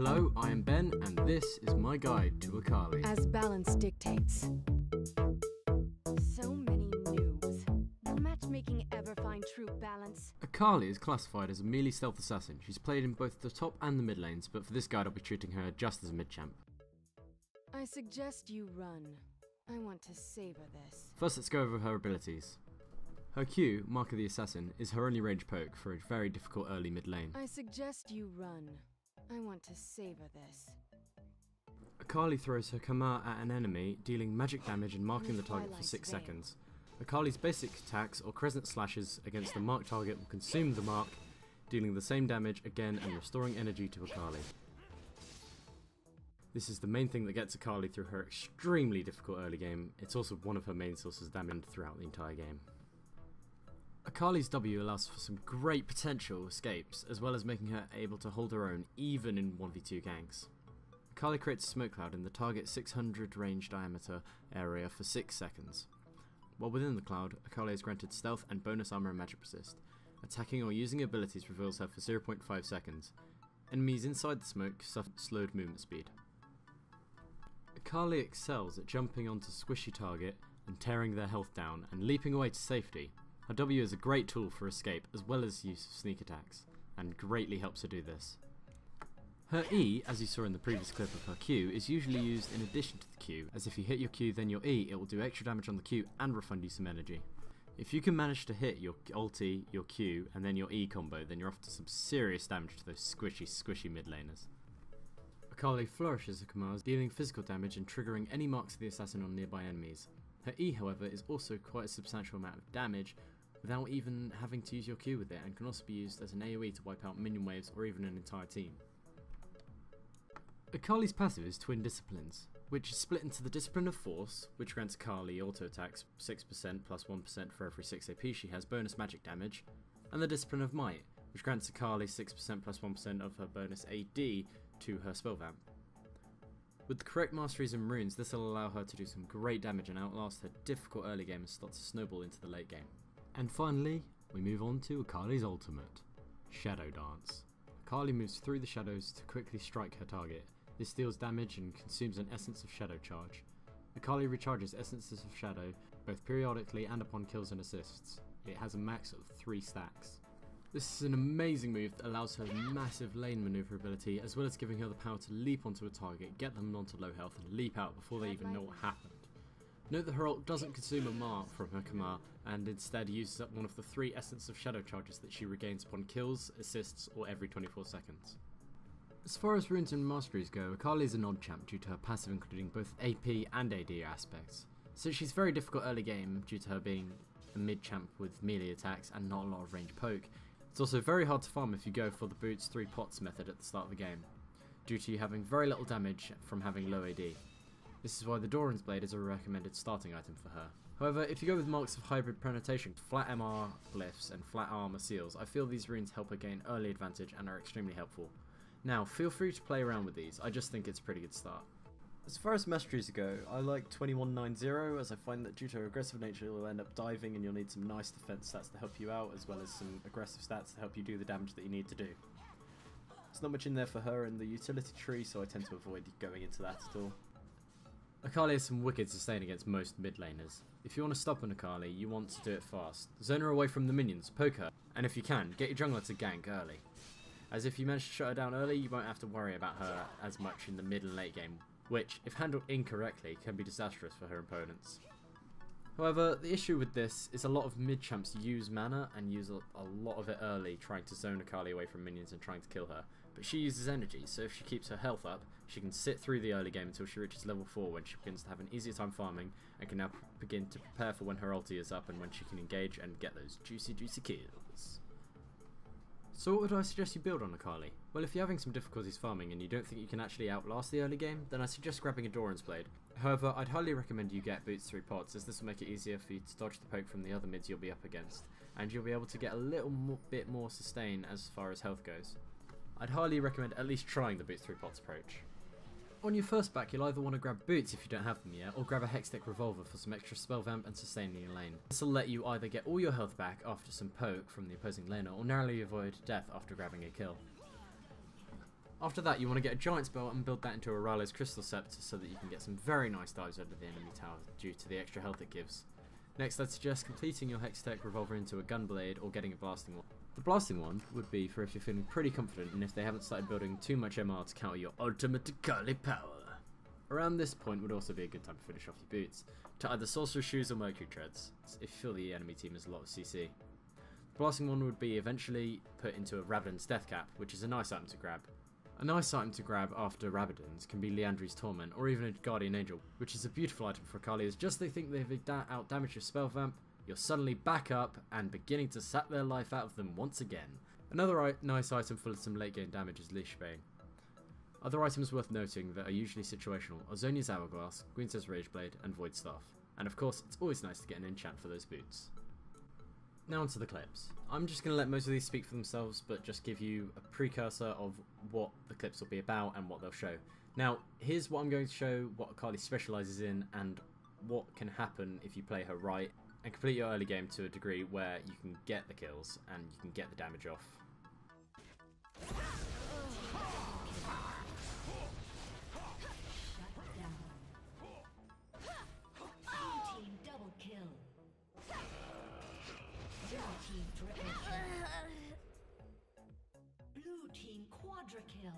Hello, I am Ben, and this is my guide to Akali. As balance dictates. So many noobs. Will matchmaking ever find true balance? Akali is classified as a melee stealth assassin. She's played in both the top and the mid lanes, but for this guide I'll be treating her just as a mid champ. I suggest you run. I want to savor this. First, let's go over her abilities. Her Q, Mark of the Assassin, is her only range poke for a very difficult early mid lane. I suggest you run. I want to savor this. Akali throws her Kamar at an enemy, dealing magic damage and marking the target for 6 seconds. Akali's basic attacks or crescent slashes against the marked target will consume the mark, dealing the same damage again and restoring energy to Akali. This is the main thing that gets Akali through her extremely difficult early game. It's also one of her main sources of damage throughout the entire game. Akali's W allows for some great potential escapes, as well as making her able to hold her own even in 1v2 ganks. Akali creates a smoke cloud in the target 600 range diameter area for 6 seconds. While within the cloud, Akali is granted stealth and bonus armor and magic resist. Attacking or using abilities reveals her for 0.5 seconds. Enemies inside the smoke suffer slowed movement speed. Akali excels at jumping onto squishy target and tearing their health down and leaping away to safety. Her W is a great tool for escape as well as use of sneak attacks, and greatly helps her do this. Her E, as you saw in the previous clip of her Q, is usually used in addition to the Q, as if you hit your Q then your E, it will do extra damage on the Q and refund you some energy. If you can manage to hit your ulti, your Q, and then your E combo, then you're off to some serious damage to those squishy mid laners. Akali flourishes her commands, dealing physical damage and triggering any marks of the assassin on nearby enemies. Her E, however, is also quite a substantial amount of damage without even having to use your Q with it, and can also be used as an AoE to wipe out minion waves or even an entire team. Akali's passive is Twin Disciplines, which is split into the Discipline of Force, which grants Akali auto attacks 6% plus 1% for every 6 AP she has bonus magic damage, and the Discipline of Might, which grants Akali 6% plus 1% of her bonus AD to her spell vamp. With the correct masteries and runes, this will allow her to do some great damage and outlast her difficult early game and start to snowball into the late game. And finally, we move on to Akali's ultimate, Shadow Dance. Akali moves through the shadows to quickly strike her target. This deals damage and consumes an Essence of Shadow charge. Akali recharges Essences of Shadow both periodically and upon kills and assists. It has a max of 3 stacks. This is an amazing move that allows her massive lane maneuverability, as well as giving her the power to leap onto a target, get them onto low health and leap out before they even know what happened. Note that her ult doesn't consume a mark from her Kamar, and instead uses up one of the 3 Essence of Shadow charges that she regains upon kills, assists, or every 24 seconds. As far as runes and masteries go, Akali is an odd champ due to her passive including both AP and AD aspects. So she's very difficult early game due to her being a mid champ with melee attacks and not a lot of range poke. It's also very hard to farm if you go for the boots 3 pots method at the start of the game, due to you having very little damage from having low AD. This is why the Doran's Blade is a recommended starting item for her. However, if you go with marks of hybrid prenotation, flat MR glyphs and flat armor seals, I feel these runes help her gain early advantage and are extremely helpful. Now, feel free to play around with these, I just think it's a pretty good start. As far as masteries go, I like 2190, as I find that due to her aggressive nature you'll end up diving and you'll need some nice defense stats to help you out, as well as some aggressive stats to help you do the damage that you need to do. There's not much in there for her in the utility tree, so I tend to avoid going into that at all. Akali has some wicked sustain against most mid laners. If you want to stop an Akali, you want to do it fast. Zone her away from the minions, poke her, and if you can, get your jungler to gank early. As if you manage to shut her down early, you won't have to worry about her as much in the mid and late game, which, if handled incorrectly, can be disastrous for her opponents. However, the issue with this is a lot of mid champs use mana and use a lot of it early, trying to zone Akali away from minions and trying to kill her. But she uses energy, so if she keeps her health up, she can sit through the early game until she reaches level 4, when she begins to have an easier time farming and can now begin to prepare for when her ulti is up and when she can engage and get those juicy kills. So what would I suggest you build on Akali? Well, if you're having some difficulties farming and you don't think you can actually outlast the early game, then I suggest grabbing a Doran's Blade. However, I'd highly recommend you get boots 3 pots, as this will make it easier for you to dodge the poke from the other mids you'll be up against, and you'll be able to get a little bit more sustain as far as health goes. I'd highly recommend at least trying the boots 3 pots approach. On your first back, you'll either want to grab boots if you don't have them yet, or grab a Hextech Revolver for some extra spell vamp and sustain in your lane. This will let you either get all your health back after some poke from the opposing laner, or narrowly avoid death after grabbing a kill. After that, you want to get a Giant's Belt and build that into a Rylai's Crystal Scepter so that you can get some very nice dives over the enemy tower due to the extra health it gives. Next, I'd suggest completing your Hextech Revolver into a Gunblade or getting a Blasting Wand. The Blasting Wand would be for if you're feeling pretty confident and if they haven't started building too much MR to counter your ultimate Akali power. Around this point would also be a good time to finish off your boots, to either Sorcerer's Shoes or Mercury Treads, if you feel the enemy team has a lot of CC. The Blasting Wand would be eventually put into a Rabadon's Death Cap, which is a nice item to grab. A nice item to grab after Rabadon's can be Liandry's Torment, or even a Guardian Angel, which is a beautiful item for Akali as just they think they've out-damaged your spell vamp, you're suddenly back up and beginning to sap their life out of them once again. Another nice item full of some late game damage is Leash Bane. Other items worth noting that are usually situational are Zonia's Hourglass, Gwyn's Rageblade, and Void Staff. And of course, it's always nice to get an enchant for those boots. Now onto the clips. I'm just going to let most of these speak for themselves, but just give you a precursor of what the clips will be about and what they'll show. Now, here's what I'm going to show, what Akali specialises in, and what can happen if you play her right, and complete your early game to a degree where you can get the kills and you can get the damage off. Kill.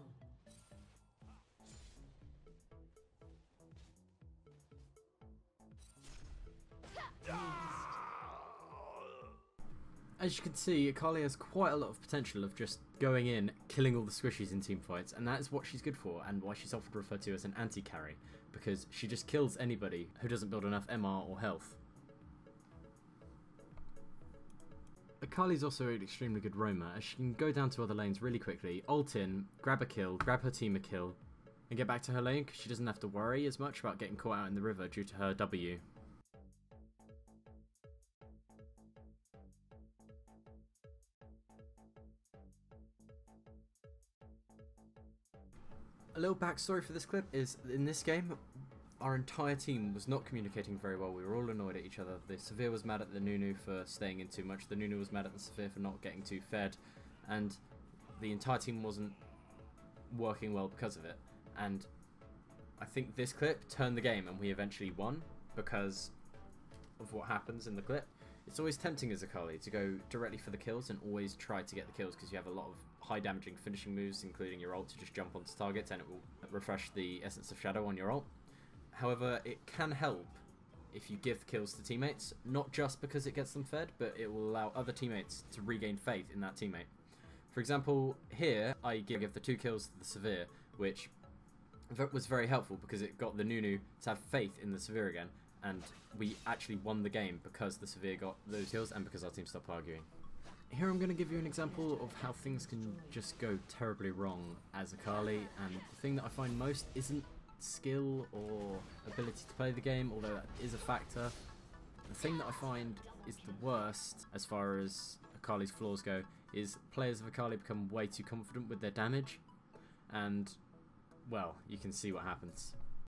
As you can see, Akali has quite a lot of potential of just going in, killing all the squishies in team fights, and that is what she's good for, and why she's often referred to as an anti-carry, because she just kills anybody who doesn't build enough MR or health. Akali's also an extremely good roamer, as she can go down to other lanes really quickly, ult in, grab a kill, grab her team a kill, and get back to her lane because she doesn't have to worry as much about getting caught out in the river due to her W. A little backstory for this clip is, in this game, our entire team was not communicating very well. We were all annoyed at each other. The Severe was mad at the Nunu for staying in too much. The Nunu was mad at the Severe for not getting too fed. And the entire team wasn't working well because of it. And I think this clip turned the game and we eventually won because of what happens in the clip. It's always tempting as Akali to go directly for the kills and always try to get the kills because you have a lot of high damaging finishing moves, including your ult to just jump onto targets and it will refresh the Essence of Shadow on your ult. However, it can help if you give kills to teammates, not just because it gets them fed, but it will allow other teammates to regain faith in that teammate. For example, here, I give the 2 kills to the Severe, which was very helpful because it got the Nunu to have faith in the Severe again, and we actually won the game because the Severe got those kills and because our team stopped arguing. Here I'm going to give you an example of how things can just go terribly wrong as Akali, and the thing that I find most isn't skill or ability to play the game, although that is a factor. The thing that I find is the worst as far as Akali's flaws go is players of Akali become way too confident with their damage, and well, you can see what happens.